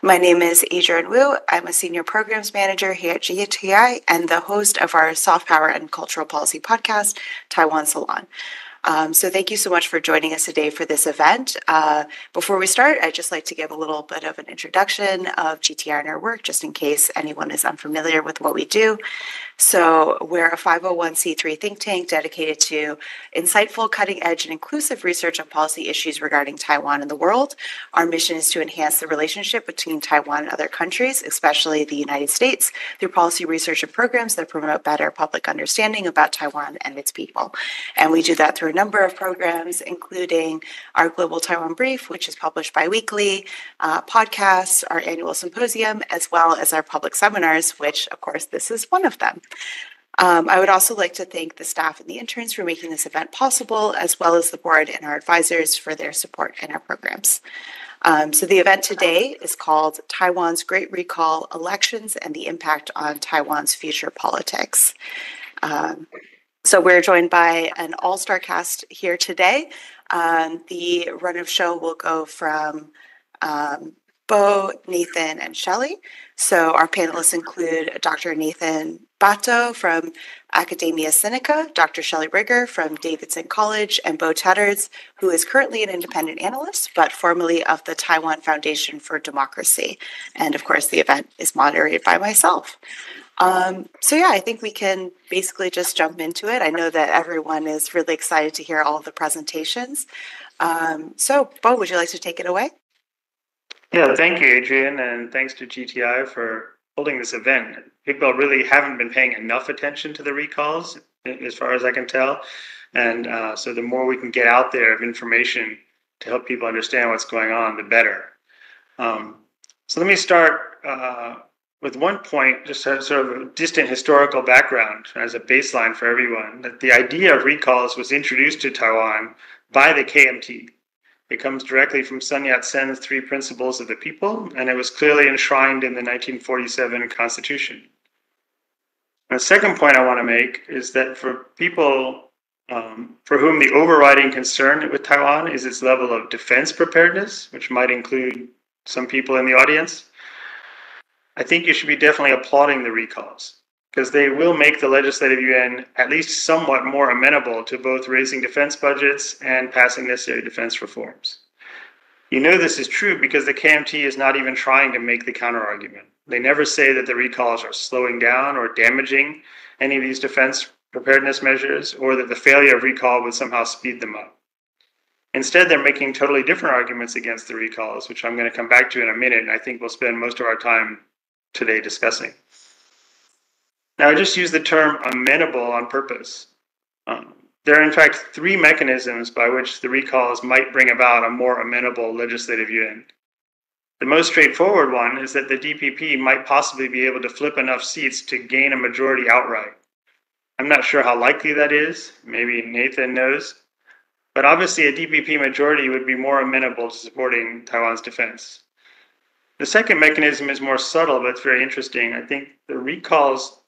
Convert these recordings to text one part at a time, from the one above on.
My name is Adrienne Wu. I'm a Senior Programs Manager here at GTI and the host of our Soft Power and Cultural Policy podcast, Taiwan Salon. So thank you so much for joining us today for this event. Before we start, I'd just like to give a little bit of an introduction of GTI and our work, just in case anyone is unfamiliar with what we do. So we're a 501c3 think tank dedicated to insightful, cutting-edge, and inclusive research on policy issues regarding Taiwan and the world. Our mission is to enhance the relationship between Taiwan and other countries, especially the United States, through policy research and programs that promote better public understanding about Taiwan and its people. And we do that through a number of programs, including our Global Taiwan Brief, which is published bi-weekly, podcasts, our annual symposium, as well as our public seminars, which, of course, this is one of them. I would also like to thank the staff and the interns for making this event possible, as well as the board and our advisors for their support in our programs. So the event today is called Taiwan's Great Recall: Elections and the Impact on Taiwan's Future Politics. So we're joined by an all-star cast here today. The run of show will go from Bo, Nathan, and Shelley. So our panelists include Dr. Nathan Batto from Academia Sinica, Dr. Shelley Rigger from Davidson College, and Bo Tedards, who is currently an independent analyst, but formerly of the Taiwan Foundation for Democracy. And of course, the event is moderated by myself. So yeah, I think we can basically just jump into it. I know that everyone is really excited to hear all of the presentations. So Bo, would you like to take it away? Yeah, thank you, Adrienne, and thanks to GTI for holding this event. People really haven't been paying enough attention to the recalls, as far as I can tell. And so the more we can get out there of information to help people understand what's going on, the better. So let me start with one point, just sort of a distant historical background as a baseline for everyone, that the idea of recalls was introduced to Taiwan by the KMT. It comes directly from Sun Yat-sen's Three Principles of the People, and it was clearly enshrined in the 1947 Constitution. And the second point I want to make is that for people for whom the overriding concern with Taiwan is its level of defense preparedness, which might include some people in the audience, I think you should be definitely applauding the recalls, because they will make the Legislative Yuan at least somewhat more amenable to both raising defense budgets and passing necessary defense reforms. You know this is true because the KMT is not even trying to make the counterargument. They never say that the recalls are slowing down or damaging any of these defense preparedness measures, or that the failure of recall would somehow speed them up. Instead, they're making totally different arguments against the recalls, which I'm going to come back to in a minute, and I think we'll spend most of our time today discussing. Now, I just use the term amenable on purpose. There are, in fact, three mechanisms by which the recalls might bring about a more amenable legislative yuan. The most straightforward one is that the DPP might possibly be able to flip enough seats to gain a majority outright. I'm not sure how likely that is. Maybe Nathan knows. But obviously, a DPP majority would be more amenable to supporting Taiwan's defense. The second mechanism is more subtle, but it's very interesting. I think the recalls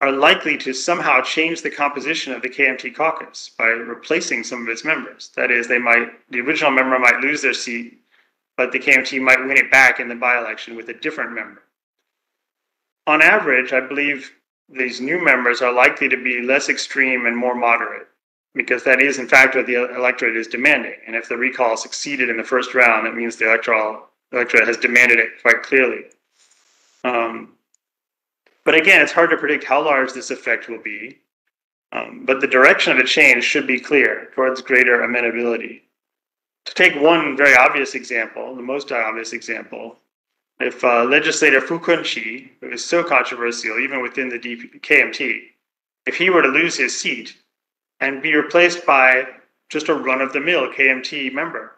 are likely to somehow change the composition of the KMT caucus by replacing some of its members. That is, the original member might lose their seat, but the KMT might win it back in the by-election with a different member. On average, I believe these new members are likely to be less extreme and more moderate, because that is, in fact, what the electorate is demanding. And if the recall succeeded in the first round, that means the electorate has demanded it quite clearly. But again, it's hard to predict how large this effect will be, but the direction of the change should be clear towards greater amenability. To take one very obvious example, the most obvious example, if legislator Fu Kunqi, who is so controversial even within the KMT, if he were to lose his seat and be replaced by just a run-of-the-mill KMT member,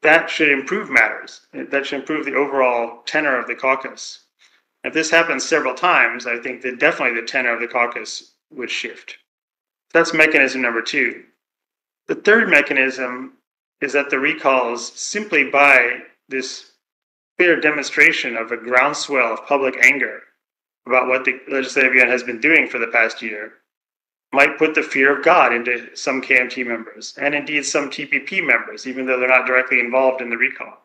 that should improve matters. That should improve the overall tenor of the caucus. If this happens several times, I think that definitely the tenor of the caucus would shift. That's mechanism number two. The third mechanism is that the recalls, simply by this clear demonstration of a groundswell of public anger about what the Legislative Yuan has been doing for the past year, might put the fear of God into some KMT members, and indeed some TPP members, even though they're not directly involved in the recall.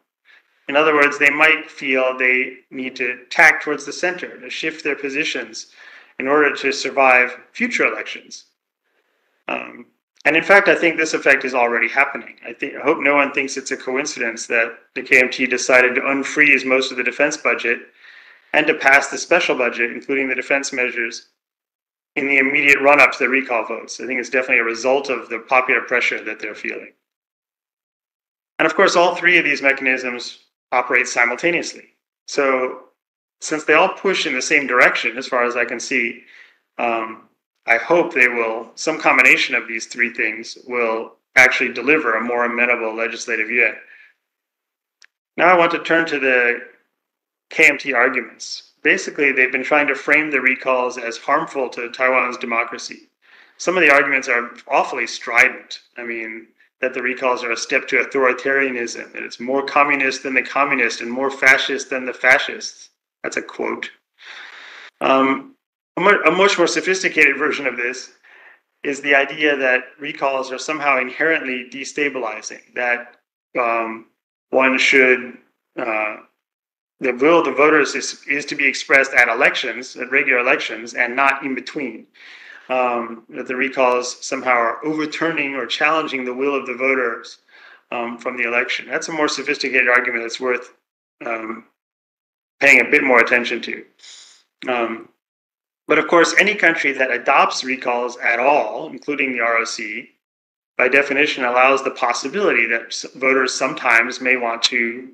In other words, they might feel they need to tack towards the center, to shift their positions in order to survive future elections. And in fact, I think this effect is already happening. I hope no one thinks it's a coincidence that the KMT decided to unfreeze most of the defense budget and to pass the special budget, including the defense measures, in the immediate run-up to the recall votes. I think it's definitely a result of the popular pressure that they're feeling. And of course, all three of these mechanisms operate simultaneously. So since they all push in the same direction, as far as I can see, I hope some combination of these three things will actually deliver a more amenable legislative unit. Now I want to turn to the KMT arguments. Basically, they've been trying to frame the recalls as harmful to Taiwan's democracy. Some of the arguments are awfully strident. I mean, that the recalls are a step to authoritarianism, that it's more communist than the communists and more fascist than the fascists. That's a quote. A much more sophisticated version of this is the idea that recalls are somehow inherently destabilizing, that one should, the will of the voters is to be expressed at elections, at regular elections, and not in between. That the recalls somehow are overturning or challenging the will of the voters from the election. That's a more sophisticated argument that's worth paying a bit more attention to. But of course, any country that adopts recalls at all, including the ROC, by definition allows the possibility that voters sometimes may want to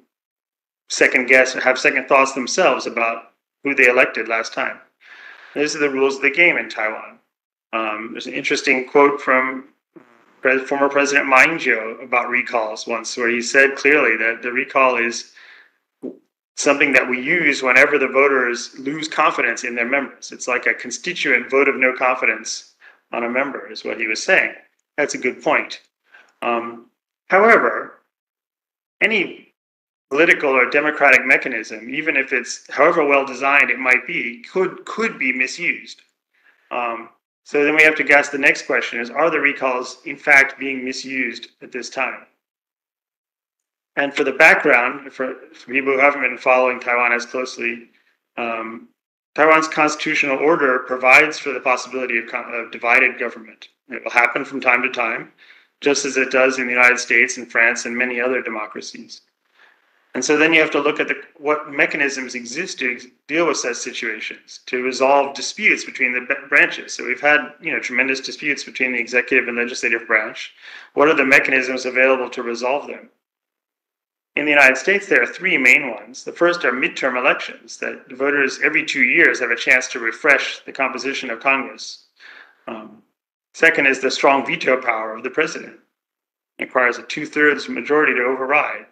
second guess or have second thoughts themselves about who they elected last time. These are the rules of the game in Taiwan. There's an interesting quote from former President Ma Ying-jeou about recalls once, where he said clearly that the recall is something that we use whenever the voters lose confidence in their members. It's like a constituent vote of no confidence on a member, is what he was saying. That's a good point. However, any political or democratic mechanism, even if it's however well designed it might be, could be misused. So then we have to ask the next question is, are the recalls in fact being misused at this time? And for the background, for people who haven't been following Taiwan as closely, Taiwan's constitutional order provides for the possibility of divided government. It will happen from time to time, just as it does in the United States and France and many other democracies. And so then you have to look at what mechanisms exist to deal with such situations, to resolve disputes between the branches. So we've had tremendous disputes between the executive and legislative branch. What are the mechanisms available to resolve them? In the United States, there are three main ones. The first are midterm elections, that the voters every 2 years have a chance to refresh the composition of Congress. Second is the strong veto power of the president. It requires a 2/3 majority to override.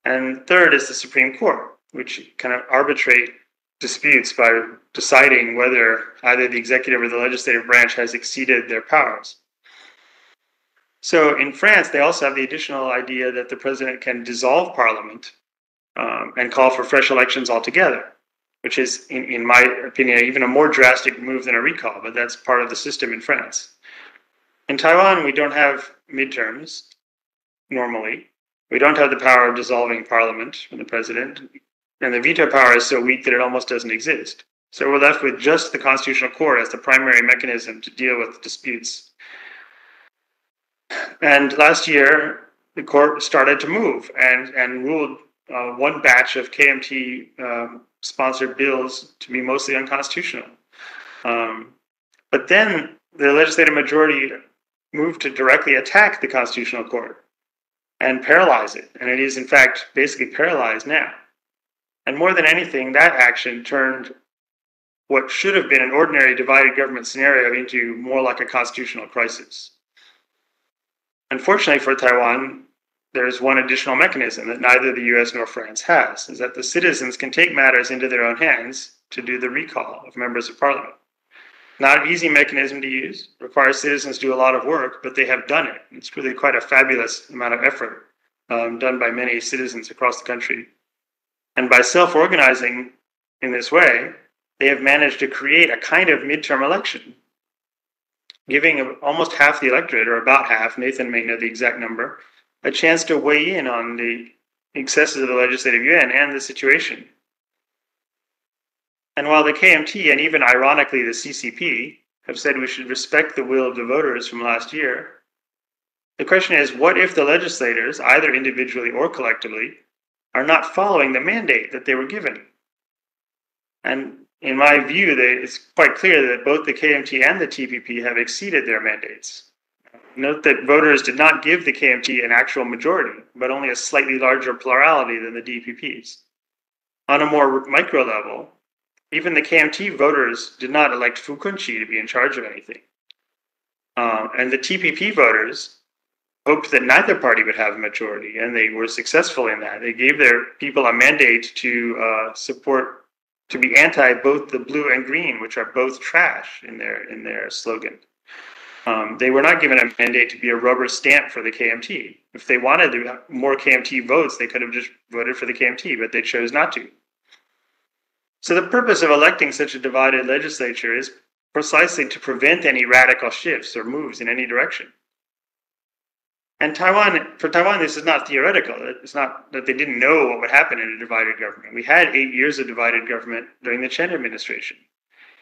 And third is the Supreme Court, which can arbitrate disputes by deciding whether either the executive or the legislative branch has exceeded their powers. So in France, they also have the additional idea that the president can dissolve parliament and call for fresh elections altogether, which is, in my opinion, even a more drastic move than a recall, but that's part of the system in France. In Taiwan, we don't have midterms normally. We don't have the power of dissolving parliament from the president, and the veto power is so weak that it almost doesn't exist. So we're left with just the Constitutional Court as the primary mechanism to deal with disputes. And last year, the court started to move and ruled one batch of KMT-sponsored bills to be mostly unconstitutional. But then the legislative majority moved to directly attack the Constitutional Court and paralyze it. And it is, in fact, basically paralyzed now. And more than anything, that action turned what should have been an ordinary divided government scenario into more like a constitutional crisis. Unfortunately for Taiwan, there's one additional mechanism that neither the US nor France has, is that the citizens can take matters into their own hands to do the recall of members of parliament. Not an easy mechanism to use, requires citizens to do a lot of work, but they have done it. It's really quite a fabulous amount of effort done by many citizens across the country. And by self-organizing in this way, they have managed to create a kind of midterm election, giving almost half the electorate, or about half, Nathan may know the exact number, a chance to weigh in on the excesses of the legislative yuan and the situation. And while the KMT and even ironically the CCP have said we should respect the will of the voters from last year, the question is, what if the legislators, either individually or collectively, are not following the mandate that they were given? And in my view, it's quite clear that both the KMT and the TPP have exceeded their mandates. Note that voters did not give the KMT an actual majority, but only a slightly larger plurality than the DPPs. On a more micro level, even the KMT voters did not elect Fu Kunchi to be in charge of anything. And the TPP voters hoped that neither party would have a majority, and they were successful in that. They gave their people a mandate to to be anti both the blue and green, which are both trash in their slogan. They were not given a mandate to be a rubber stamp for the KMT. If they wanted to have more KMT votes, they could have just voted for the KMT, but they chose not to. So the purpose of electing such a divided legislature is precisely to prevent any radical shifts or moves in any direction. And for Taiwan, this is not theoretical. It's not that they didn't know what would happen in a divided government. We had 8 years of divided government during the Chen administration.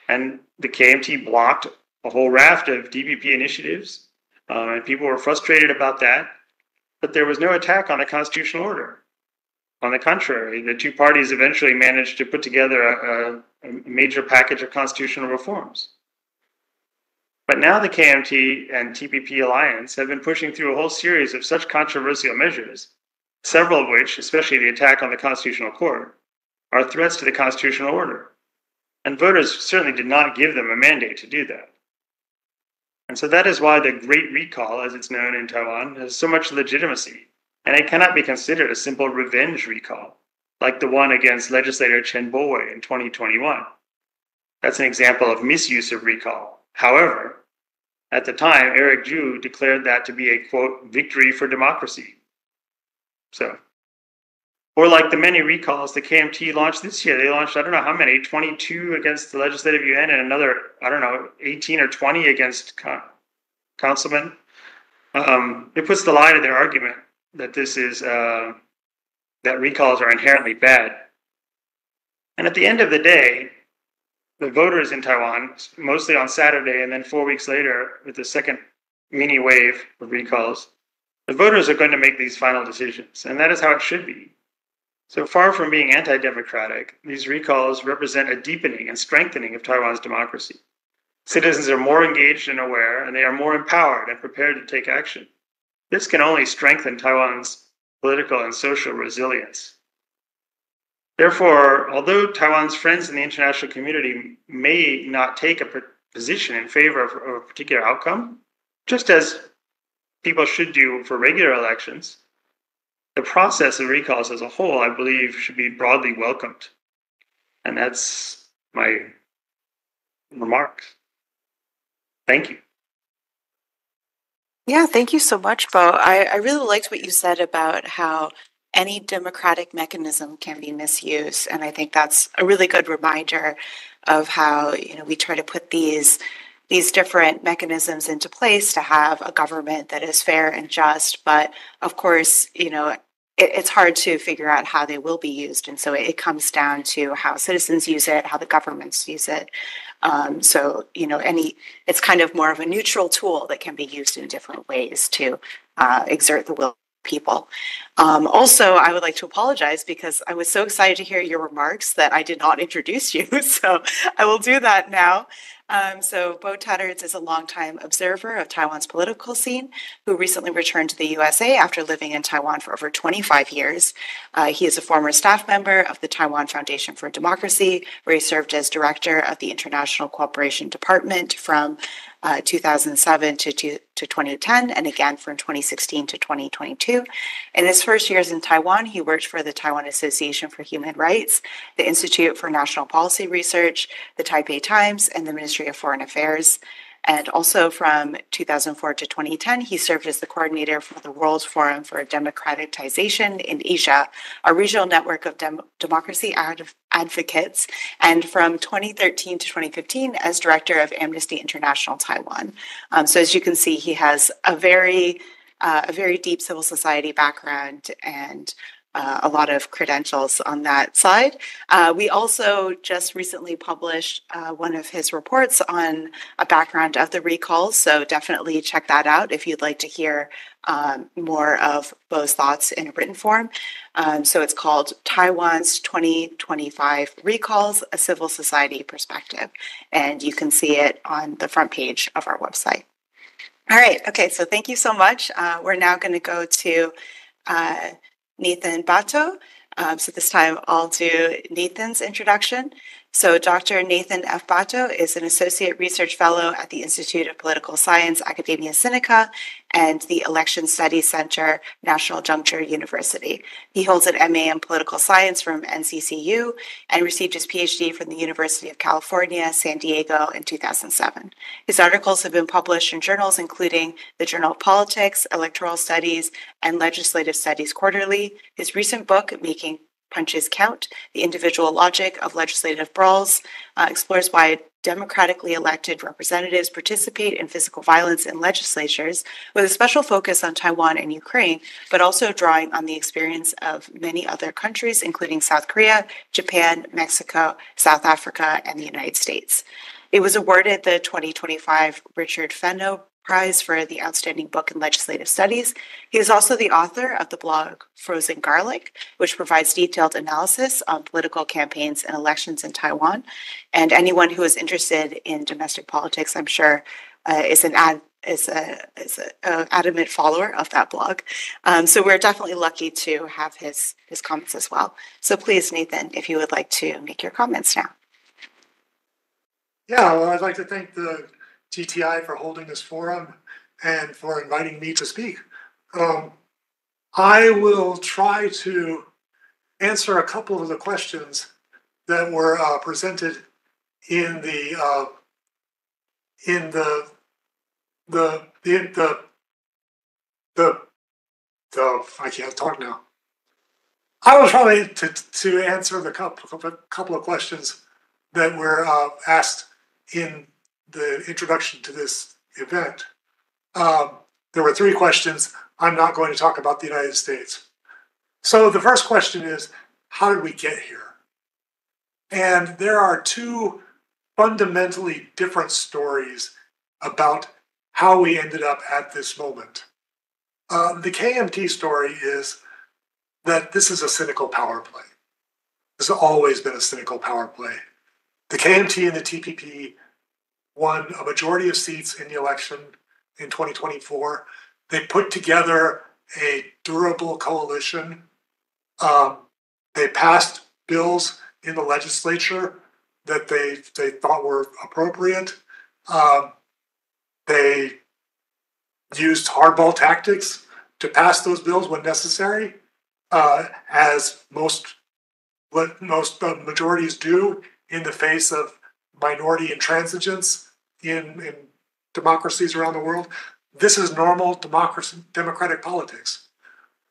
And the KMT blocked a whole raft of DPP initiatives, and people were frustrated about that. But there was no attack on the constitutional order. On the contrary, the two parties eventually managed to put together a major package of constitutional reforms. But now the KMT and TPP alliance have been pushing through a whole series of such controversial measures, several of which, especially the attack on the Constitutional Court, are threats to the constitutional order. And voters certainly did not give them a mandate to do that. And so that is why the Great Recall, as it's known in Taiwan, has so much legitimacy. And it cannot be considered a simple revenge recall, like the one against legislator Chen Bo-wei in 2021. That's an example of misuse of recall. However, at the time, Eric Ju declared that to be a, quote, victory for democracy. So, or like the many recalls the KMT launched this year. They launched, I don't know how many, 22 against the legislative yuan and another, 18 or 20 against councilmen. It puts the lie to their argument that this is that recalls are inherently bad. And at the end of the day, the voters in Taiwan, mostly on Saturday and then 4 weeks later with the second mini wave of recalls, the voters are going to make these final decisions, and that is how it should be. So far from being anti-democratic, these recalls represent a deepening and strengthening of Taiwan's democracy. Citizens are more engaged and aware, and they are more empowered and prepared to take action. This can only strengthen Taiwan's political and social resilience. Therefore, although Taiwan's friends in the international community may not take a position in favor of a particular outcome, just as people should do for regular elections, the process of recalls as a whole, I believe, should be broadly welcomed. And that's my remarks. Thank you. Yeah, thank you so much, Bo. I really liked what you said about how any democratic mechanism can be misused. And I think that's a really good reminder of how, we try to put these different mechanisms into place to have a government that is fair and just. But of course, it's hard to figure out how they will be used. And so it comes down to how citizens use it, how the governments use it. It's kind of more of a neutral tool that can be used in different ways to exert the will of people. Also, I would like to apologize because I was so excited to hear your remarks that I did not introduce you. So I will do that now. So Bo Tedards is a longtime observer of Taiwan's political scene who recently returned to the USA after living in Taiwan for over 25 years. He is a former staff member of the Taiwan Foundation for Democracy, where he served as director of the International Cooperation Department from 2007 to 2010, and again from 2016 to 2022. In his first years in Taiwan, he worked for the Taiwan Association for Human Rights, the Institute for National Policy Research, the Taipei Times, and the Ministry of Foreign Affairs. And also from 2004 to 2010, he served as the coordinator for the World Forum for Democratization in Asia, a regional network of democracy advocates, and from 2013 to 2015 as director of Amnesty International Taiwan. So as you can see, he has a very deep civil society background and a lot of credentials on that side. We also just recently published one of his reports on a background of the recalls, so definitely check that out if you'd like to hear more of Bo's thoughts in written form. So it's called Taiwan's 2025 Recalls, a Civil Society Perspective, and you can see it on the front page of our website. All right, okay, so thank you so much. We're now going to go to Nathan Batto. So this time I'll do Nathan's introduction. So Dr. Nathan F. Batto is an Associate Research Fellow at the Institute of Political Science, Academia Sinica, and the Election Studies Center, National Juncture University. He holds an MA in Political Science from NCCU and received his PhD from the University of California, San Diego in 2007. His articles have been published in journals including the Journal of Politics, Electoral Studies, and Legislative Studies Quarterly. His recent book, Making Punches Count, The Individual Logic of Legislative Brawls, explores why democratically elected representatives participate in physical violence in legislatures, with a special focus on Taiwan and Ukraine, but also drawing on the experience of many other countries, including South Korea, Japan, Mexico, South Africa, and the United States. It was awarded the 2025 Richard Fenno Prize for the Outstanding Book in Legislative Studies. He is also the author of the blog Frozen Garlic, which provides detailed analysis on political campaigns and elections in Taiwan. And anyone who is interested in domestic politics, I'm sure, is an adamant follower of that blog. So we're definitely lucky to have his comments as well. So please, Nathan, if you would like to make your comments now. Yeah, well, I'd like to thank the GTI for holding this forum and for inviting me to speak. I will try to answer a couple of the questions that were presented in the I can't talk now. I will try to answer the couple of questions that were asked in the introduction to this event. There were three questions. I'm not going to talk about the United States. So the first question is, how did we get here? And there are two fundamentally different stories about how we ended up at this moment. The KMT story is that this is a cynical power play. This has always been a cynical power play. The KMT and the TPP won a majority of seats in the election in 2024. They put together a durable coalition. They passed bills in the legislature that they thought were appropriate. They used hardball tactics to pass those bills when necessary, as most majorities do in the face of minority intransigence in democracies around the world. This is normal democratic politics.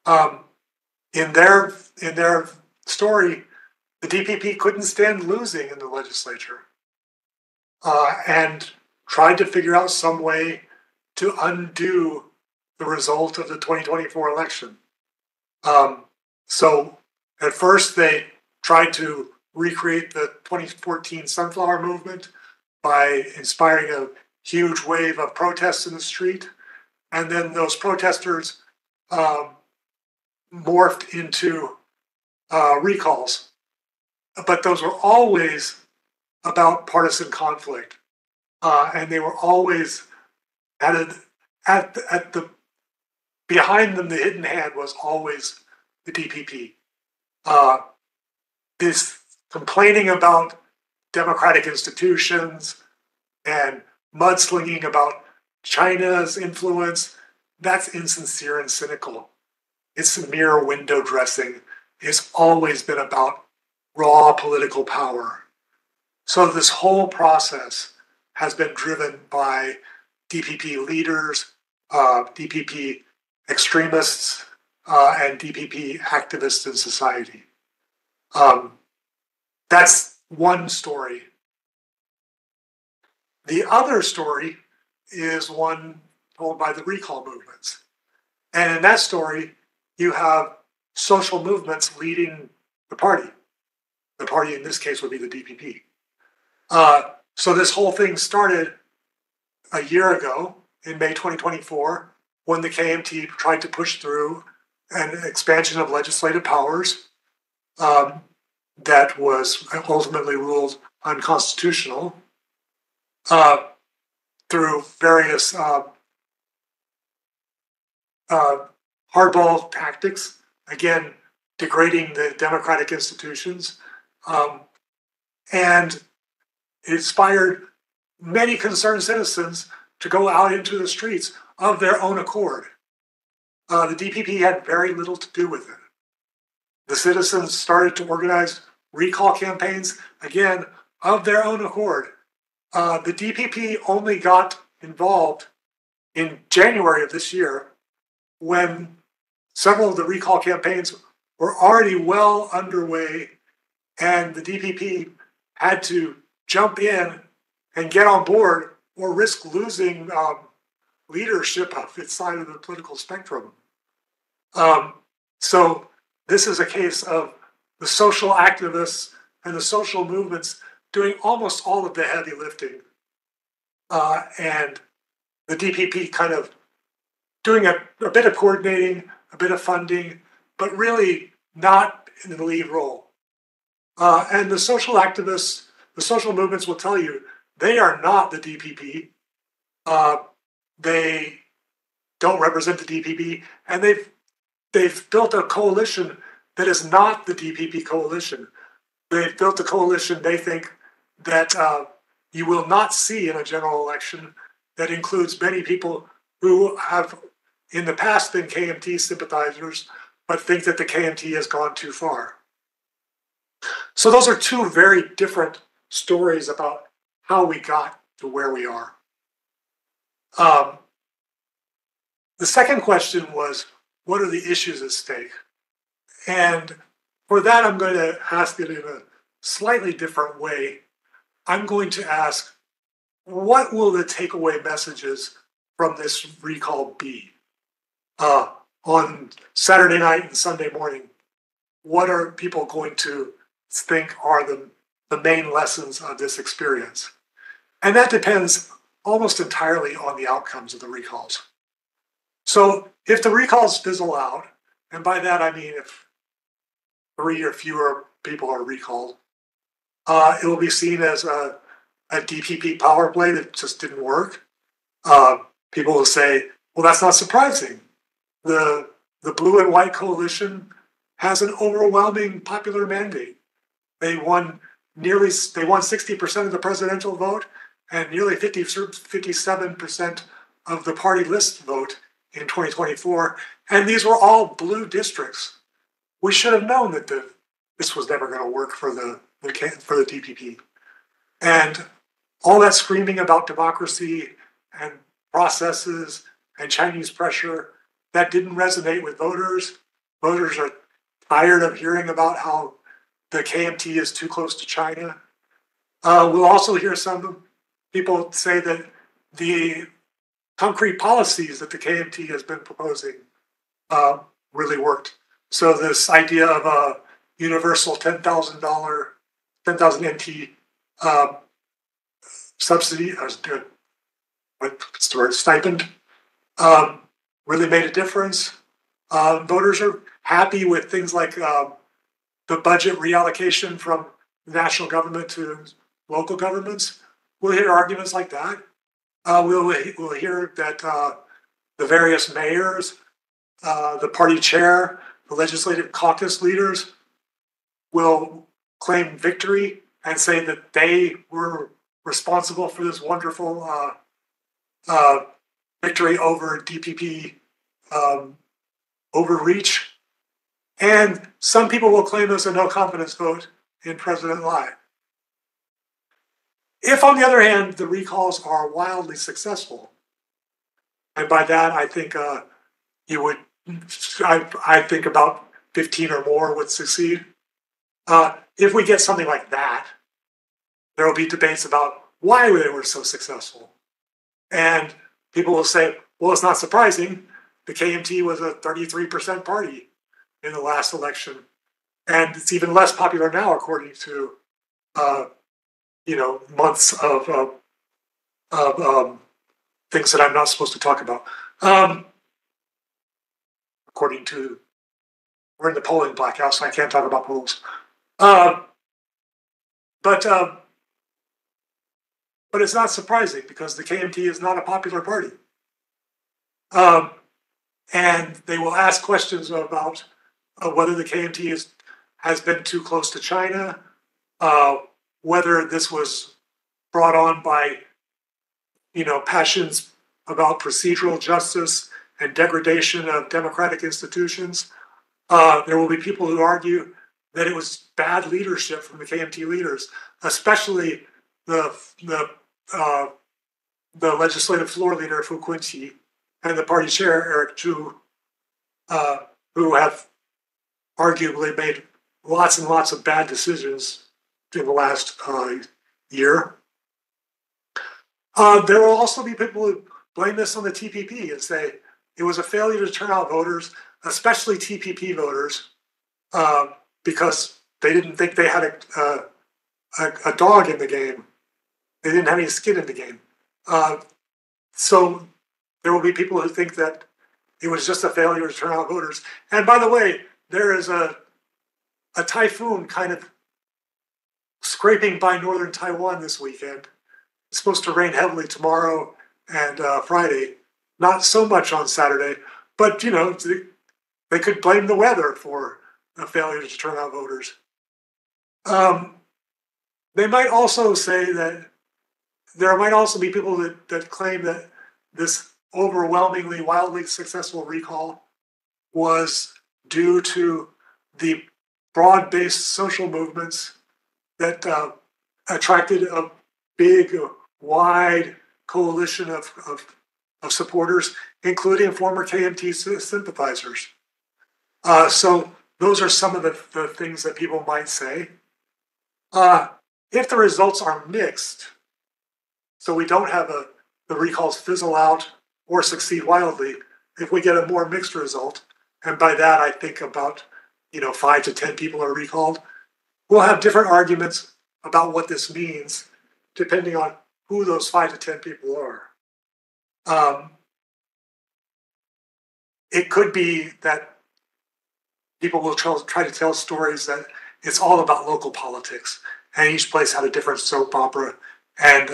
In their story, the DPP couldn't stand losing in the legislature and tried to figure out some way to undo the result of the 2024 election. So at first they tried to recreate the 2014 Sunflower Movement by inspiring a huge wave of protests in the street. And then those protesters morphed into recalls. But those were always about partisan conflict. And they were always behind them, the hidden hand was always the DPP. This complaining about democratic institutions and mudslinging about China's influence, that's insincere and cynical. It's mere window dressing. It's always been about raw political power. So this whole process has been driven by DPP leaders, DPP extremists, and DPP activists in society. That's one story. The other story is one told by the recall movements. And in that story, you have social movements leading the party. The party in this case would be the DPP. So this whole thing started a year ago in May 2024 when the KMT tried to push through an expansion of legislative powers that was ultimately ruled unconstitutional through various hardball tactics, again, degrading the democratic institutions. And it inspired many concerned citizens to go out into the streets of their own accord. The DPP had very little to do with it. The citizens started to organize recall campaigns, again, of their own accord. The DPP only got involved in January of this year when several of the recall campaigns were already well underway, and the DPP had to jump in and get on board or risk losing leadership of its side of the political spectrum. So this is a case of the social activists and the social movements doing almost all of the heavy lifting, and the DPP kind of doing a bit of coordinating, a bit of funding, but really not in the lead role. And the social activists, the social movements will tell you they are not the DPP. They don't represent the DPP, and they've built a coalition that is not the DPP coalition. They've built a coalition they think that you will not see in a general election that includes many people who have in the past been KMT sympathizers, but think that the KMT has gone too far. So those are two very different stories about how we got to where we are. The second question was, what are the issues at stake? And for that, I'm going to ask it in a slightly different way. I'm going to ask, what will the takeaway messages from this recall be? On Saturday night and Sunday morning, what are people going to think are the main lessons of this experience? And that depends almost entirely on the outcomes of the recalls. So if the recalls fizzle out, and by that I mean if 3 or fewer people are recalled, it will be seen as a DPP power play that just didn't work. People will say, well, that's not surprising. The blue and white coalition has an overwhelming popular mandate. They won 60% of the presidential vote and nearly 57% of the party list vote in 2024. And these were all blue districts. We should have known that this was never going to work for the DPP. And all that screaming about democracy and processes and Chinese pressure, that didn't resonate with voters. Voters are tired of hearing about how the KMT is too close to China. We'll also hear some people say that the concrete policies that the KMT has been proposing really worked. So this idea of a universal $10,000 NT subsidy, what's the word, stipend, really made a difference. Voters are happy with things like the budget reallocation from the national government to local governments. We'll hear arguments like that. We'll hear that the various mayors, the party chair, the legislative caucus leaders will claim victory and say that they were responsible for this wonderful victory over DPP overreach. And some people will claim this a no confidence vote in President Lai. If, on the other hand, the recalls are wildly successful, and by that I think I think about 15 or more would succeed. If we get something like that, there will be debates about why they were so successful. And people will say, well, it's not surprising. The KMT was a 33% party. in the last election, and it's even less popular now, according to months of things that I'm not supposed to talk about. According to, we're in the polling blackout, so I can't talk about polls. But it's not surprising because the KMT is not a popular party. And they will ask questions about whether the KMT has been too close to China, whether this was brought on by, passions about procedural justice and degradation of democratic institutions. There will be people who argue that it was bad leadership from the KMT leaders, especially the legislative floor leader, Fu Quinqi, and the party chair, Eric Zhu, who have arguably made lots and lots of bad decisions in the last year. There will also be people who blame this on the TPP and say it was a failure to turn out voters, especially TPP voters, because they didn't think they had a dog in the game. They didn't have any skin in the game. So there will be people who think that it was just a failure to turn out voters. And by the way, there is a typhoon kind of scraping by northern Taiwan this weekend. It's supposed to rain heavily tomorrow and Friday. Not so much on Saturday, but they could blame the weather for a failure to turn out voters. They might also say that there might also be people that claim that this overwhelmingly, wildly successful recall was due to the broad-based social movements that attracted a big, wide coalition of supporters, including former KMT sympathizers. So those are some of the things that people might say. If the results are mixed, so we don't have the recalls fizzle out or succeed wildly, if we get a more mixed result, and by that I think about 5 to 10 people are recalled, we'll have different arguments about what this means, depending on who those 5 to 10 people are. It could be that people will try to tell stories that it's all about local politics, and each place had a different soap opera, and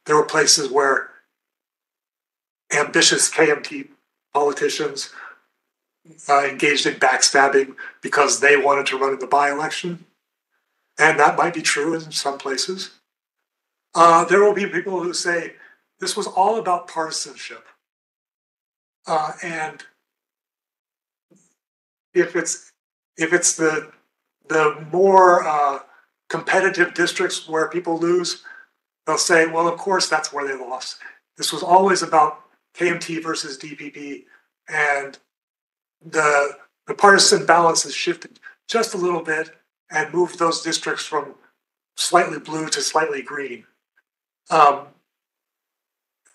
there were places where ambitious KMT politicians engaged in backstabbing because they wanted to run in the by-election, and that might be true in some places. There will be people who say this was all about partisanship, and if it's the more competitive districts where people lose, they'll say, well, of course that's where they lost. This was always about KMT versus DPP, and the partisan balance has shifted just a little bit and moved those districts from slightly blue to slightly green. On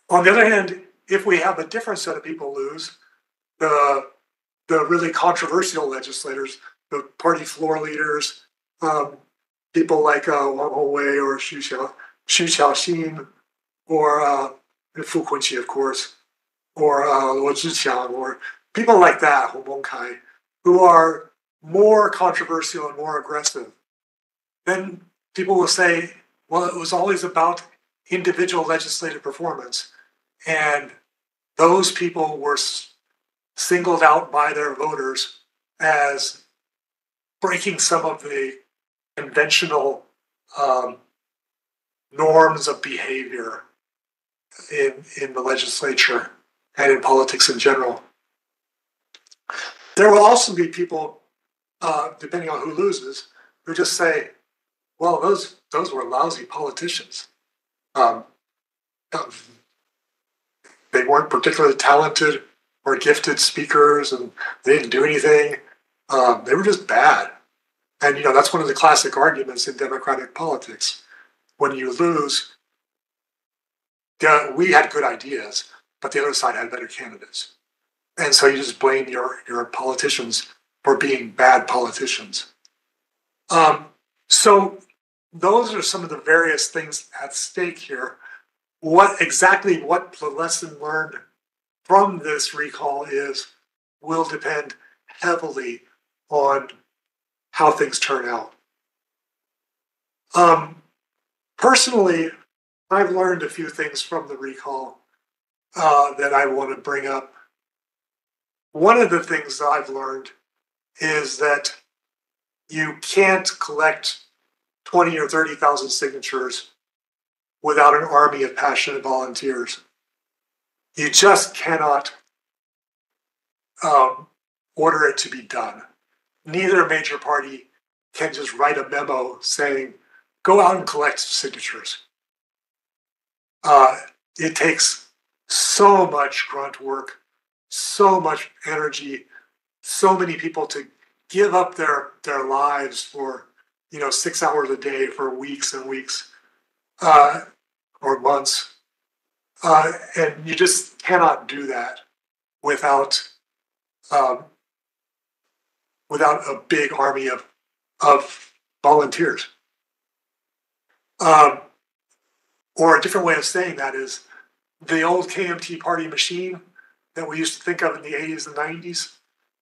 the other hand, if we have a different set of people lose, the really controversial legislators, the party floor leaders, people like Wang Hongwei or Xu Xiaoxin, or Fu Quinqi, of course, or Luo Zhiqiang, or people like that, Hong Bongkai, who are more controversial and more aggressive, then people will say, well, it was always about individual legislative performance, and those people were singled out by their voters as breaking some of the conventional norms of behavior in the legislature and in politics in general. There will also be people, depending on who loses, who just say, well, those were lousy politicians. They weren't particularly talented or gifted speakers, and they didn't do anything. They were just bad. And, that's one of the classic arguments in democratic politics. When you lose, we had good ideas, but the other side had better candidates. And so you just blame your politicians for being bad politicians. So those are some of the various things at stake here. What the lesson learned from this recall will depend heavily on how things turn out. Personally, I've learned a few things from the recall that I want to bring up. One of the things that I've learned is that you can't collect 20 or 30,000 signatures without an army of passionate volunteers. You just cannot order it to be done. Neither major party can just write a memo saying, go out and collect signatures. It takes so much grunt work, so much energy, so many people to give up their lives for 6 hours a day for weeks and weeks or months. And you just cannot do that without a big army of volunteers. Or a different way of saying that is the old KMT party machine that we used to think of in the 80s and 90s,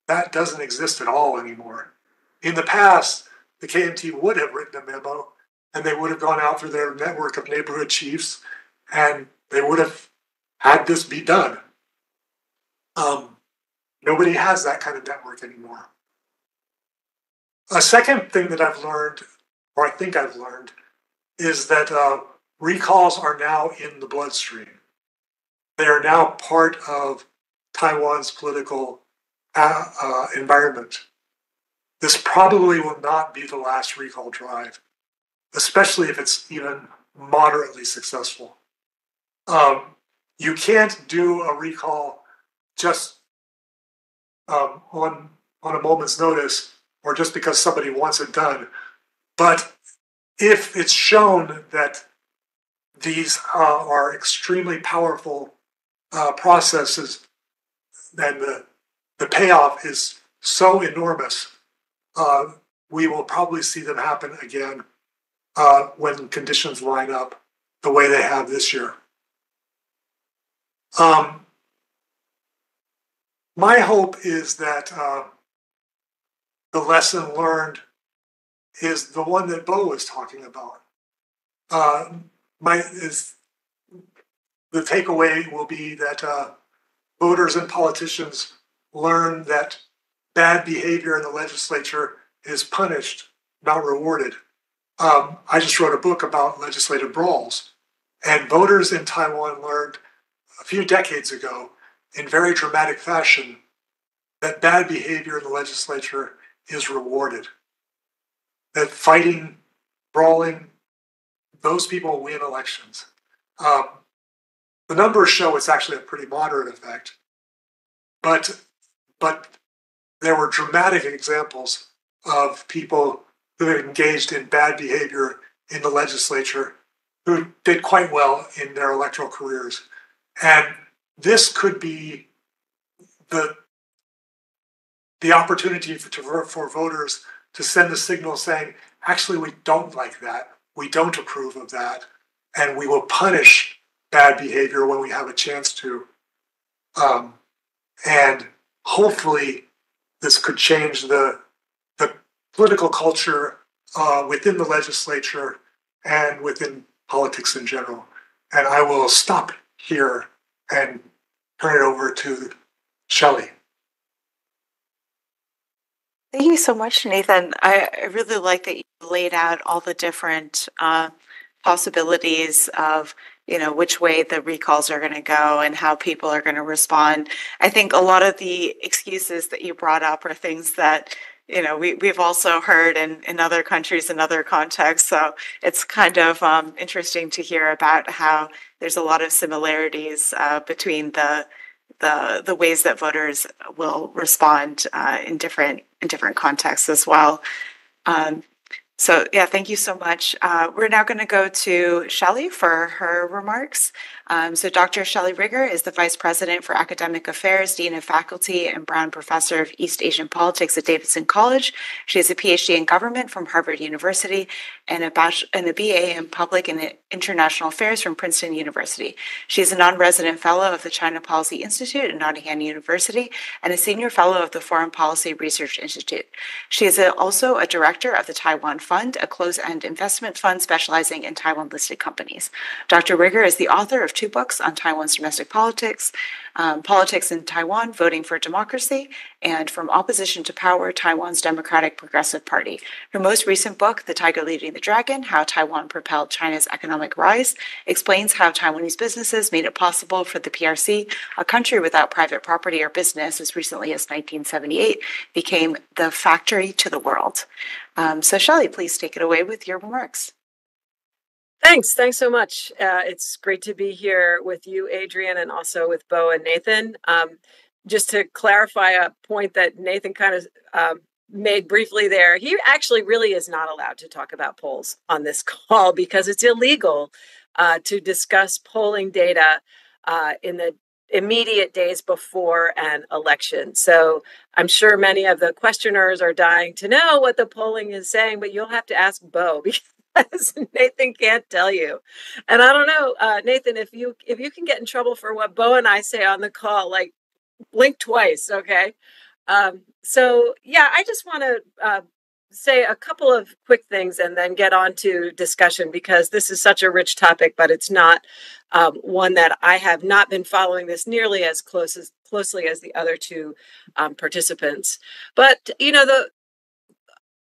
that doesn't exist at all anymore. In the past, the KMT would have written a memo and they would have gone out through their network of neighborhood chiefs and they would have had this be done. Nobody has that kind of network anymore. A second thing that I've learned, or I think I've learned, is that recalls are now in the bloodstream. They are now part of Taiwan's political environment. This probably will not be the last recall drive, especially if it's even moderately successful. You can't do a recall just on a moment's notice or just because somebody wants it done. But if it's shown that these are extremely powerful processes, then the payoff is so enormous, we will probably see them happen again when conditions line up the way they have this year. My hope is that the lesson learned is the one that Bo was talking about. The takeaway will be that voters and politicians learn that bad behavior in the legislature is punished, not rewarded. I just wrote a book about legislative brawls, and voters in Taiwan learned a few decades ago in very dramatic fashion that bad behavior in the legislature is rewarded. That fighting, brawling, those people win elections. The numbers show it's actually a pretty moderate effect, but there were dramatic examples of people who engaged in bad behavior in the legislature who did quite well in their electoral careers. And this could be the opportunity for voters to send a signal saying, actually, we don't like that. We don't approve of that. And we will punish bad behavior when we have a chance to. And hopefully this could change the political culture within the legislature and within politics in general. And I will stop here and turn it over to Shelley. Thank you so much, Nathan. I really like that you laid out all the different possibilities of, which way the recalls are going to go and how people are going to respond. I think a lot of the excuses that you brought up are things that, we've also heard in other countries and other contexts. So it's kind of interesting to hear about how there's a lot of similarities between the ways that voters will respond in different contexts as well. So yeah, thank you so much. We're now going to go to Shelley for her remarks. So Dr. Shelley Rigger is the Vice President for Academic Affairs, Dean of Faculty, and Brown Professor of East Asian Politics at Davidson College. She has a PhD in Government from Harvard University and a BA in Public and International Affairs from Princeton University. She is a non-resident fellow of the China Policy Institute at Nottingham University and a senior fellow of the Foreign Policy Research Institute. She is also a director of the Taiwan Fund, a closed-end investment fund specializing in Taiwan-listed companies. Dr. Rigger is the author of 2 books on Taiwan's domestic politics, Politics in Taiwan, Voting for Democracy, and From Opposition to Power, Taiwan's Democratic Progressive Party. Her most recent book, The Tiger Leading the Dragon, How Taiwan Propelled China's Economic Rise, explains how Taiwanese businesses made it possible for the PRC, a country without private property or business as recently as 1978, became the factory to the world. So Shelley, please take it away with your remarks. Thanks so much. It's great to be here with you, Adrienne, and also with Bo and Nathan. Just to clarify a point that Nathan kind of made briefly there, he actually really is not allowed to talk about polls on this call because it's illegal to discuss polling data in the immediate days before an election. So I'm sure many of the questioners are dying to know what the polling is saying, but you'll have to ask Bo because Nathan can't tell you. And I don't know, Nathan, if you can get in trouble for what Bo and I say on the call, like blink twice, okay? So yeah, I just want to say a couple of quick things and then get on to discussion because this is such a rich topic, but it's not one that I have not been following this nearly as closely as the other 2 participants. But you know,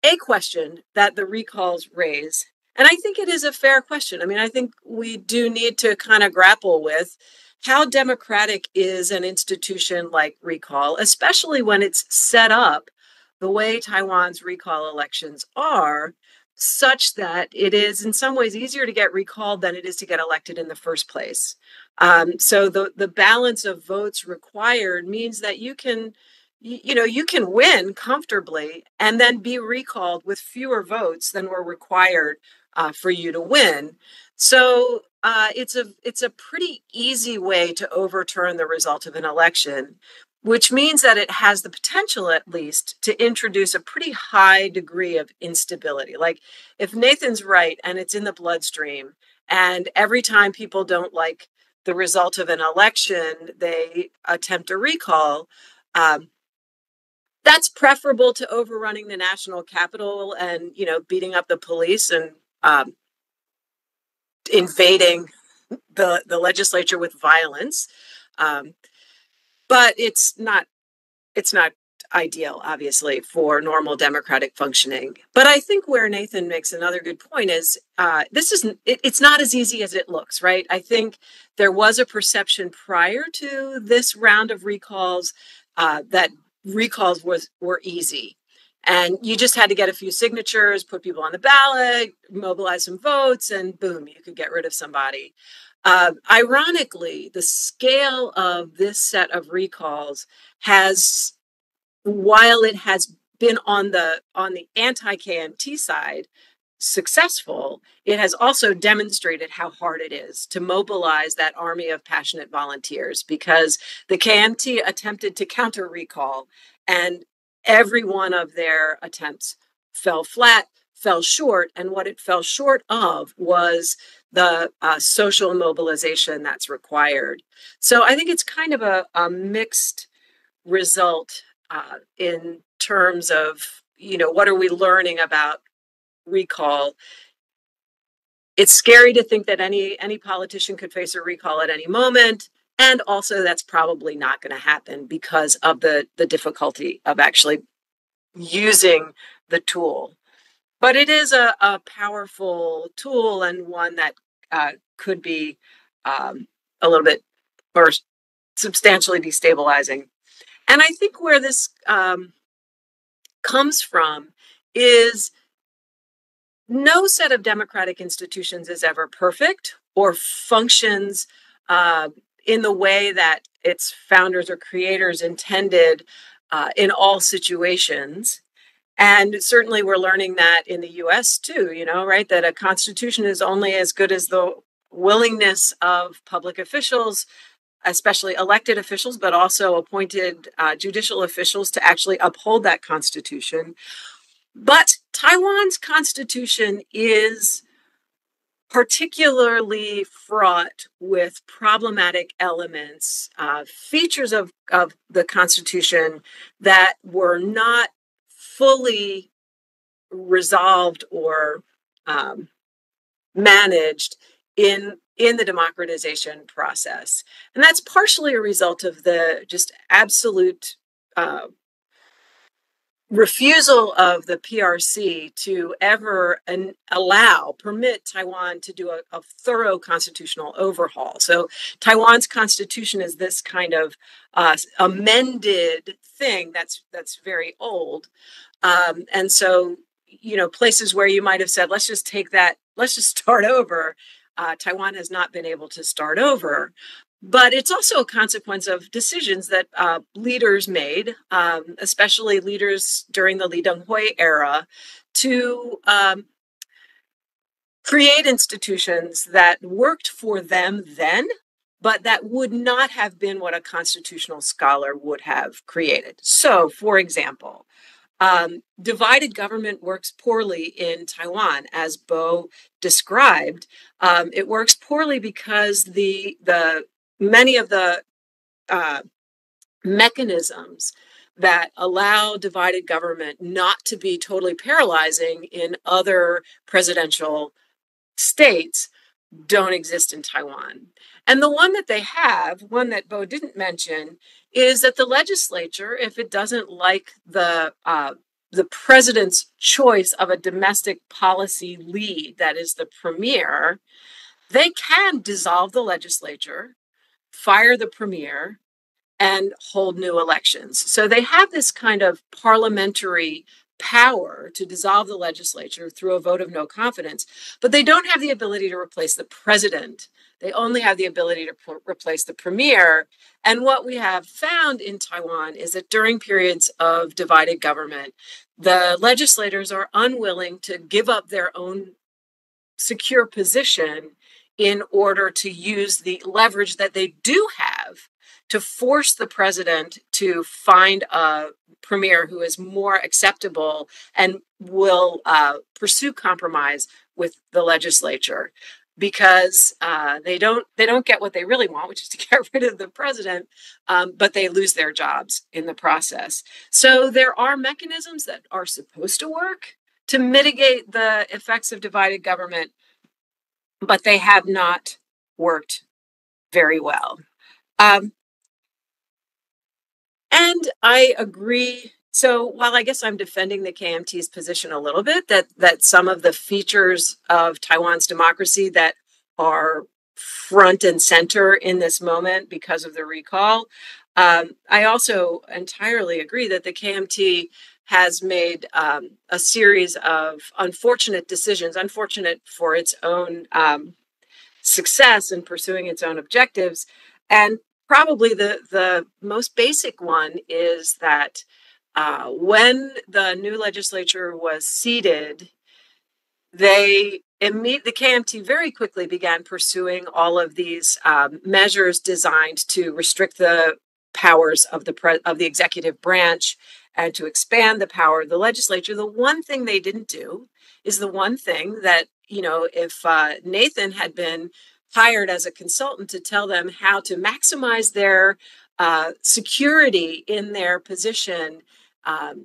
a question that the recalls raise, and I think it is a fair question. I mean, I think we do need to kind of grapple with how democratic is an institution like recall, especially when it's set up the way Taiwan's recall elections are, such that it is in some ways easier to get recalled than it is to get elected in the first place. So the balance of votes required means that you can win comfortably and then be recalled with fewer votes than were required for you to win. So it's a pretty easy way to overturn the result of an election, which means that it has the potential, at least, to introduce a pretty high degree of instability. Like if Nathan's right and it's in the bloodstream, and every time people don't like the result of an election, they attempt a recall, that's preferable to overrunning the national capital and, beating up the police and invading the legislature with violence. But it's not ideal, obviously, for normal democratic functioning. But I think where Nathan makes another good point is it's not as easy as it looks, right? I think there was a perception prior to this round of recalls that recalls were easy. And you just had to get a few signatures, put people on the ballot, mobilize some votes, and boom, you could get rid of somebody. Ironically, the scale of this set of recalls has, while it has been on the anti-KMT side successful, it has also demonstrated how hard it is to mobilize that army of passionate volunteers because the KMT attempted to counter recall and every one of their attempts fell flat, fell short, and what it fell short of was the social mobilization that's required. So I think it's kind of a mixed result in terms of, what are we learning about recall? It's scary to think that any politician could face a recall at any moment. And also that's probably not going to happen because of the difficulty of actually using the tool. But it is a powerful tool and one that could be a little bit or substantially destabilizing. And I think where this comes from is no set of democratic institutions is ever perfect or functions in the way that its founders or creators intended in all situations. And certainly we're learning that in the US too, right? That a constitution is only as good as the willingness of public officials, especially elected officials, but also appointed judicial officials, to actually uphold that constitution. But Taiwan's constitution is particularly fraught with problematic elements, features of the Constitution that were not fully resolved or managed in the democratization process. And that's partially a result of the just absolute refusal of the PRC to ever permit Taiwan to do a thorough constitutional overhaul. So Taiwan's constitution is this kind of amended thing that's very old. And so, places where you might have said, let's just start over. Taiwan has not been able to start over. But it's also a consequence of decisions that leaders made, especially leaders during the Lee Teng-hui era, to create institutions that worked for them then, but that would not have been what a constitutional scholar would have created. So, for example, divided government works poorly in Taiwan, as Bo described. It works poorly because many of the mechanisms that allow divided government not to be totally paralyzing in other presidential states don't exist in Taiwan. And the one that they have, one that Bo didn't mention, is that the legislature, if it doesn't like the president's choice of a domestic policy lead, that is the premier, they can dissolve the legislature, fire the premier, and hold new elections. So they have this kind of parliamentary power to dissolve the legislature through a vote of no confidence, but they don't have the ability to replace the president. They only have the ability to replace the premier. And what we have found in Taiwan is that during periods of divided government, the legislators are unwilling to give up their own secure position in order to use the leverage that they do have to force the president to find a premier who is more acceptable and will pursue compromise with the legislature, because they don't get what they really want, which is to get rid of the president, but they lose their jobs in the process. So there are mechanisms that are supposed to work to mitigate the effects of divided government, but they have not worked very well. And I agree. So while I guess I'm defending the KMT's position a little bit, that some of the features of Taiwan's democracy that are front and center in this moment because of the recall, I also entirely agree that the KMT has made a series of unfortunate decisions, unfortunate for its own success in pursuing its own objectives. And probably the most basic one is that when the new legislature was seated, the KMT very quickly began pursuing all of these measures designed to restrict the powers of the executive branch and to expand the power of the legislature. The one thing they didn't do is the one thing that, if Nathan had been hired as a consultant to tell them how to maximize their security in their position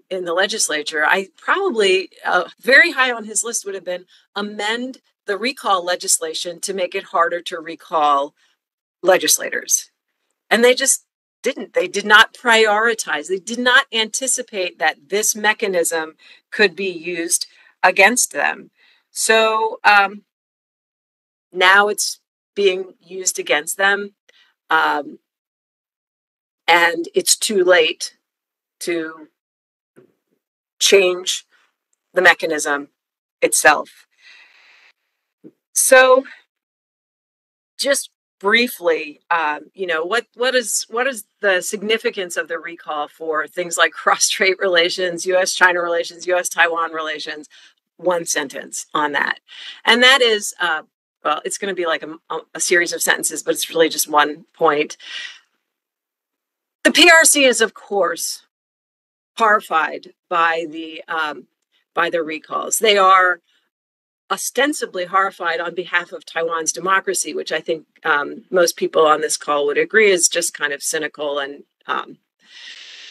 in the legislature, I probably very high on his list would have been amend the recall legislation to make it harder to recall legislators. And they just didn't. They did not prioritize. They did not anticipate that this mechanism could be used against them. So now it's being used against them. And it's too late to change the mechanism itself. So just briefly, what is the significance of the recall for things like cross-strait relations, U.S.-China relations, U.S.-Taiwan relations? One sentence on that. And that is well, it's going to be like a series of sentences, but it's really just one point. The PRC is, of course, horrified by the recalls. They are ostensibly horrified on behalf of Taiwan's democracy, which I think most people on this call would agree is just kind of cynical. And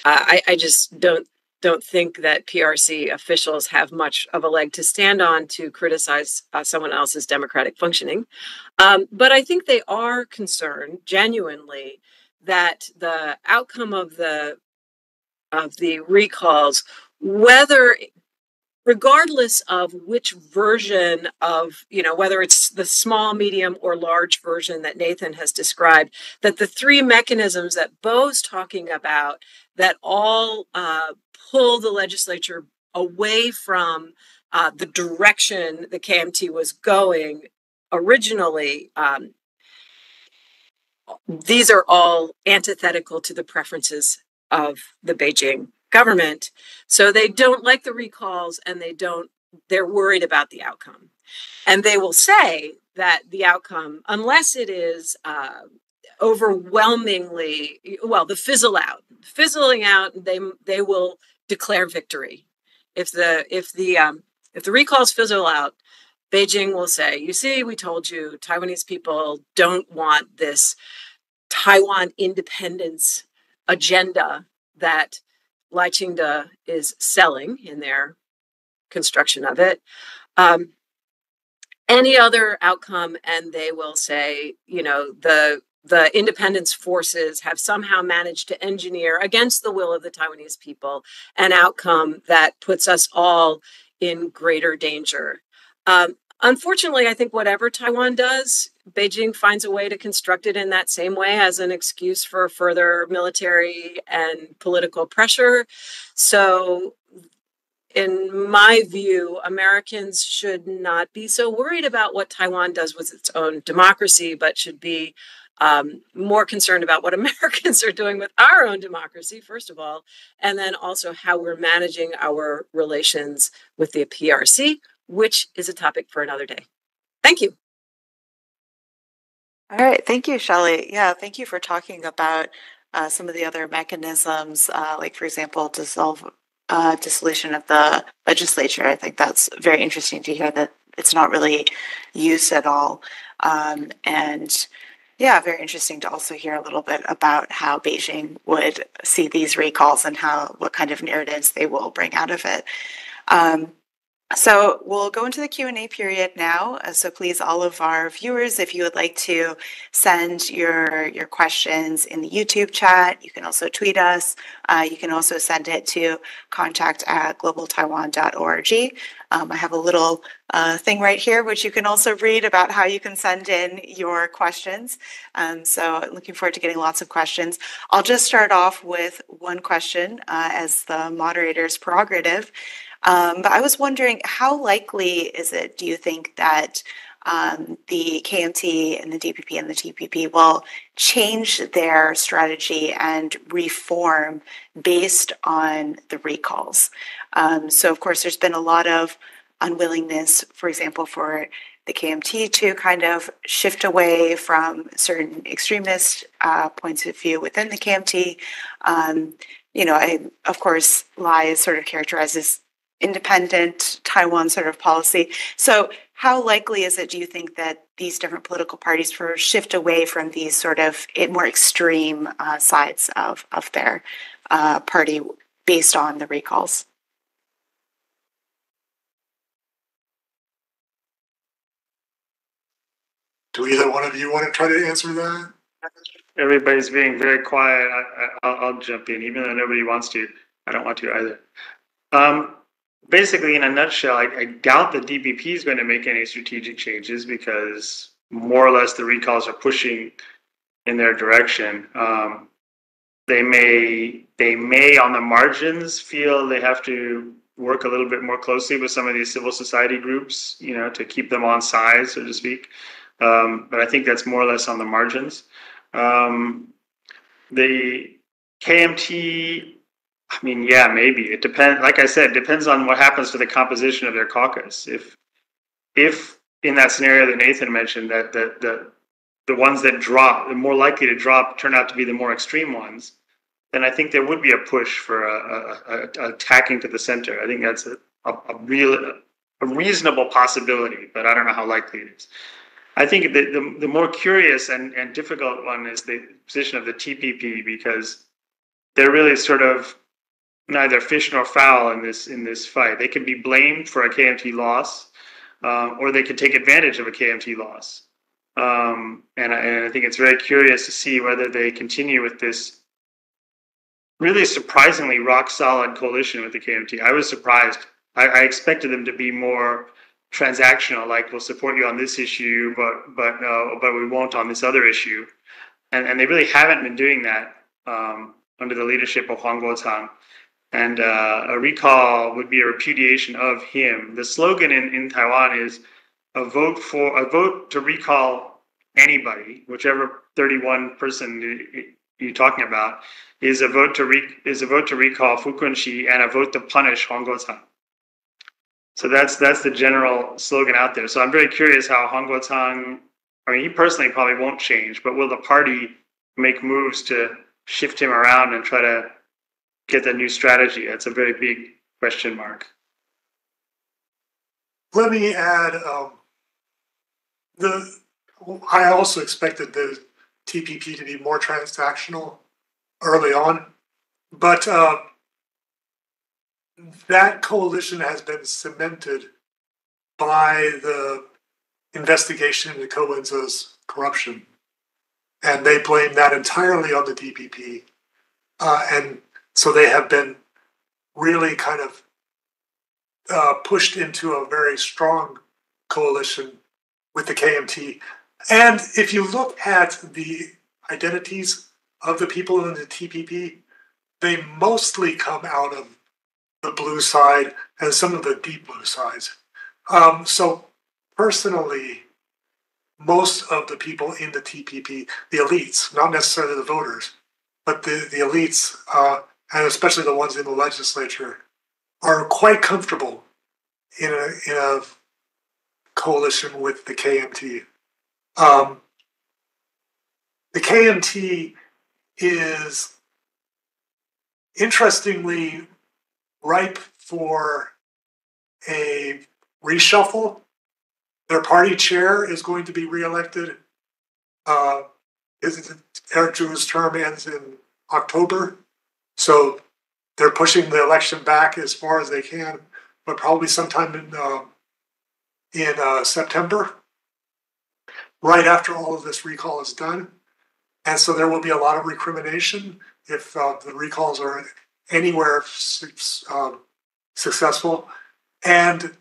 I just don't think that PRC officials have much of a leg to stand on to criticize someone else's democratic functioning. But I think they are concerned genuinely that the outcome of the recalls, regardless of which version of, whether it's the small, medium, or large version that Nathan has described, that the three mechanisms that Bo's talking about that all pull the legislature away from the direction the KMT was going originally, these are all antithetical to the preferences of the Beijing government. So they don't like the recalls, and they're worried about the outcome. And they will say that the outcome, unless it is overwhelmingly, fizzling out, they will declare victory. If the recalls fizzle out, Beijing will say, you see, we told you, Taiwanese people don't want this Taiwan independence agenda that Lai Ching-te is selling in their construction of it. Any other outcome, and they will say, the independence forces have somehow managed to engineer, against the will of the Taiwanese people, an outcome that puts us all in greater danger. Unfortunately, I think whatever Taiwan does, Beijing finds a way to construct it in that same way as an excuse for further military and political pressure. So, in my view, Americans should not be so worried about what Taiwan does with its own democracy, but should be more concerned about what Americans are doing with our own democracy, first of all, and then also how we're managing our relations with the PRC, which is a topic for another day. Thank you. All right. Thank you, Shelley. Yeah, thank you for talking about some of the other mechanisms, like, for example, dissolution of the legislature. I think that's very interesting to hear that it's not really used at all. And yeah, very interesting to also hear a little bit about how Beijing would see these recalls and what kind of narratives they will bring out of it. So we'll go into the Q&A period now. So please, all of our viewers, if you would like to send your questions in the YouTube chat, you can also tweet us. You can also send it to contact@globaltaiwan.org. I have a little thing right here, which you can also read about how you can send in your questions. So looking forward to getting lots of questions. I'll just start off with one question as the moderator's prerogative. But I was wondering, how likely is it, do you think, that the KMT and the DPP and the TPP will change their strategy and reform based on the recalls? So, of course, there's been a lot of unwillingness, for example, for the KMT to kind of shift away from certain extremist points of view within the KMT. Of course, Lai is sort of characterized as independent Taiwan sort of policy. So how likely is it, do you think, that these different political parties shift away from these sort of more extreme sides of their party based on the recalls? Do either one of you want to try to answer that? Everybody's being very quiet. I'll jump in, even though nobody wants to. I don't want to either. Basically, in a nutshell, I doubt the DPP is going to make any strategic changes, because more or less the recalls are pushing in their direction. They may on the margins feel they have to work a little bit more closely with some of these civil society groups, to keep them on side, so to speak. But I think that's more or less on the margins. The KMT, I mean, yeah, maybe. It depends. Like I said, it depends on what happens to the composition of their caucus. If in that scenario that Nathan mentioned, that the ones that drop, the more likely to drop, turn out to be the more extreme ones, then I think there would be a push for a attacking to the center. I think that's a reasonable possibility, but I don't know how likely it is. I think the more curious and difficult one is the position of the TPP, because they're really sort of neither fish nor fowl in this fight. They can be blamed for a KMT loss, or they can take advantage of a KMT loss. And I think it's very curious to see whether they continue with this really surprisingly rock solid coalition with the KMT. I was surprised. I expected them to be more transactional, like we'll support you on this issue, but we won't on this other issue. And they really haven't been doing that under the leadership of Huang Guotang. And a recall would be a repudiation of him. The slogan in Taiwan is a vote to recall anybody, whichever 31 person you're talking about, is a vote to recall Fu Kunqi and a vote to punish Huang Guotang. So that's the general slogan out there. So I'm very curious how Huang Guotang, I mean, he personally probably won't change, but will the party make moves to shift him around and try to get the new strategy? That's a very big question mark. Let me add, I also expected the TPP to be more transactional early on, but that coalition has been cemented by the investigation into Coenza's corruption, and they blame that entirely on the TPP, and so they have been really kind of pushed into a very strong coalition with the KMT. And if you look at the identities of the people in the TPP, they mostly come out of the blue side and some of the deep blue sides. So personally, most of the people in the TPP, the elites, not necessarily the voters, but the elites, and especially the ones in the legislature, are quite comfortable in a coalition with the KMT. The KMT is interestingly ripe for a reshuffle. Their party chair is going to be reelected. Eric Zhu's term ends in October, so they're pushing the election back as far as they can, but probably sometime in September, right after all of this recall is done. And so there will be a lot of recrimination if the recalls are anywhere successful. And,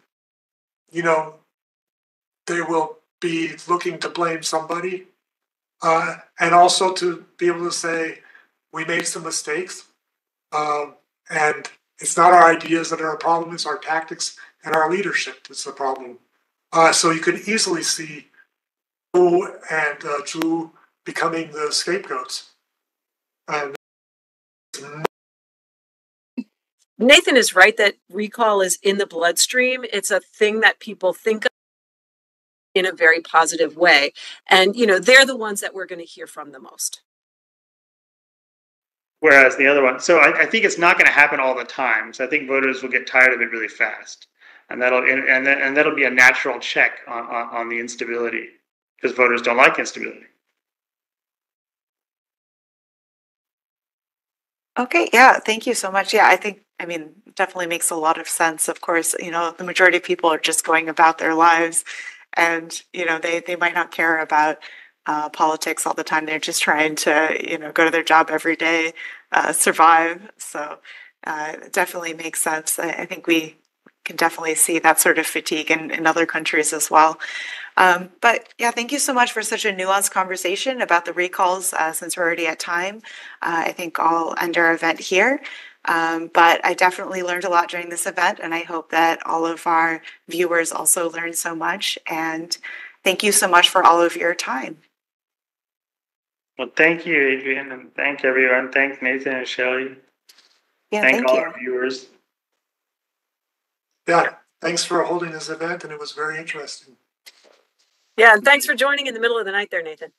you know, they will be looking to blame somebody, and also to be able to say, we made some mistakes, and it's not our ideas that are a problem, it's our tactics and our leadership that's the problem. So you could easily see Wu and Zhu becoming the scapegoats. And Nathan is right that recall is in the bloodstream. It's a thing that people think of in a very positive way. And, you know, they're the ones that we're going to hear from the most. Whereas the other one, so I think it's not going to happen all the time. So I think voters will get tired of it really fast. And that'll be a natural check on the instability, because voters don't like instability. Okay, yeah, thank you so much. Yeah, I mean, definitely makes a lot of sense. Of course, you know, the majority of people are just going about their lives, and, you know, they might not care about politics all the time. They're just trying to, you know, go to their job every day, survive. So it definitely makes sense. I think we can definitely see that sort of fatigue in other countries as well. But yeah, thank you so much for such a nuanced conversation about the recalls. Since we're already at time, I think I'll end our event here. But I definitely learned a lot during this event, and I hope that all of our viewers also learned so much. And thank you so much for all of your time. Well, thank you, Adrienne, and thank everyone. Thank Nathan and Shelley. Yeah, thank all you. our viewers. Yeah, thanks for holding this event, and it was very interesting. Yeah, and thanks for joining in the middle of the night there, Nathan.